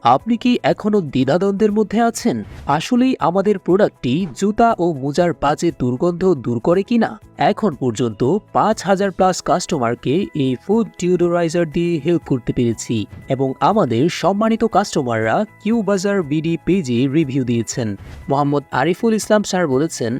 আপনি কি এখনো দ্বিধাদ্বন্দ্বের মধ্যে আছেন? আসলেই আমাদের প্রোডাক্টটি জুতা ও মোজার বাজে দুর্গন্ধ দূর করে কিনা? এখন পর্যন্ত ৫,০০০ প্লাস কাস্টমারকে এই ফুড ডিওডোরাইজার দিয়ে হেল্প করতে পেরেছি এবং আমাদের সম্মানিত কাস্টমাররা কিউ বাজার বিডি পেজে রিভিউ দিয়েছেন। মোহাম্মদ আরিফুল ইসলাম স্যার বলেছেন,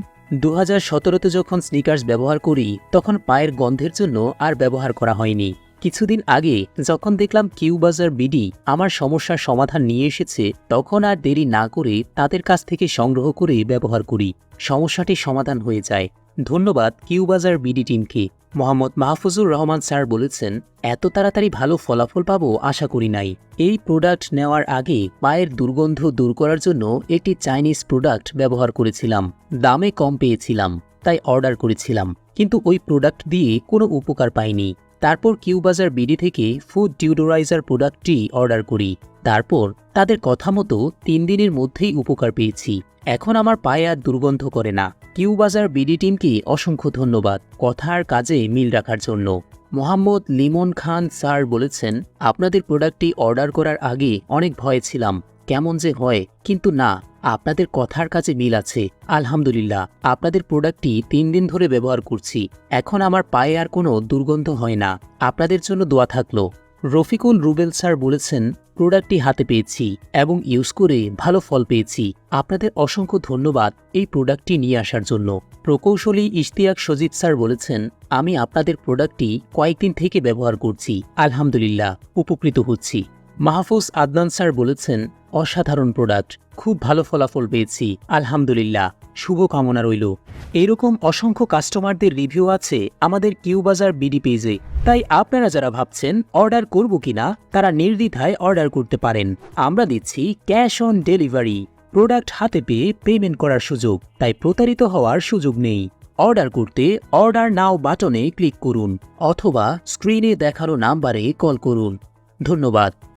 ২০১৭তে যখন স্নিকার্স ব্যবহার করি তখন পায়ের গন্ধের জন্য আর ব্যবহার করা হয়নি। কিছুদিন আগে যখন দেখলাম কিউ বাজার বিডি আমার সমস্যার সমাধান নিয়ে এসেছে, তখন আর দেরি না করে তাদের কাছ থেকে সংগ্রহ করে ব্যবহার করি। সমস্যাটি সমাধান হয়ে যায়। ধন্যবাদ কিউ বাজার বিডি টিমকে। মোহাম্মদ মাহফুজুর রহমান স্যার বলেছেন, এত তাড়াতাড়ি ভালো ফলাফল পাবো আশা করি নাই। এই প্রোডাক্ট নেওয়ার আগে পায়ের দুর্গন্ধ দূর করার জন্য একটি চাইনিজ প্রোডাক্ট ব্যবহার করেছিলাম। দামে কম পেয়েছিলাম, তাই অর্ডার করেছিলাম, কিন্তু ওই প্রোডাক্ট দিয়ে কোনো উপকার পাইনি। তারপর কিউ বাজার বিডি থেকে ফুড ডিওডোরাইজার প্রোডাক্টটি অর্ডার করি। তারপর তাদের কথা মতো ৩ দিনের মধ্যেই উপকার পেয়েছি। এখন আমার পায়ে আর দুর্গন্ধ করে না। কিউ বাজার বিডি টিমকে অসংখ্য ধন্যবাদ কথা আর কাজে মিল রাখার জন্য। মোহাম্মদ লিমন খান স্যার বলেছেন, আপনাদের প্রোডাক্টটি অর্ডার করার আগে অনেক ভয়ে ছিলাম, কেমন যে হয়, কিন্তু না, আপনাদের কথার কাজে মিল আছে। আলহামদুলিল্লাহ, আপনাদের প্রোডাক্টটি ৩ দিন ধরে ব্যবহার করছি। এখন আমার পায়ে আর কোনো দুর্গন্ধ হয় না। আপনাদের জন্য দোয়া থাকলো। রফিকুল রুবেল স্যার বলেছেন, প্রোডাক্টটি হাতে পেয়েছি এবং ইউজ করে ভালো ফল পেয়েছি। আপনাদের অসংখ্য ধন্যবাদ এই প্রোডাক্টটি নিয়ে আসার জন্য। প্রকৌশলী ইশতিয়াক সজিদ স্যার বলেছেন, আমি আপনাদের প্রোডাক্টটি কয়েকদিন থেকে ব্যবহার করছি। আলহামদুলিল্লাহ, উপকৃত হচ্ছি। মাহফুজ আদনান স্যার বলেছেন, অসাধারণ প্রোডাক্ট, খুব ভালো ফলাফল পেয়েছি। আলহামদুলিল্লাহ, শুভকামনা রইল। এরকম অসংখ্য কাস্টমারদের রিভিউ আছে আমাদের কিউ বাজার বিডি পেজে। তাই আপনারা যারা ভাবছেন অর্ডার করব কিনা, তারা নির্দ্বিধায় অর্ডার করতে পারেন। আমরা দিচ্ছি ক্যাশ অন ডেলিভারি। প্রোডাক্ট হাতে পেয়ে পেমেন্ট করার সুযোগ, তাই প্রতারিত হওয়ার সুযোগ নেই। অর্ডার করতে অর্ডার নাও বাটনে ক্লিক করুন অথবা স্ক্রিনে দেখানো নাম্বারে কল করুন। ধন্যবাদ।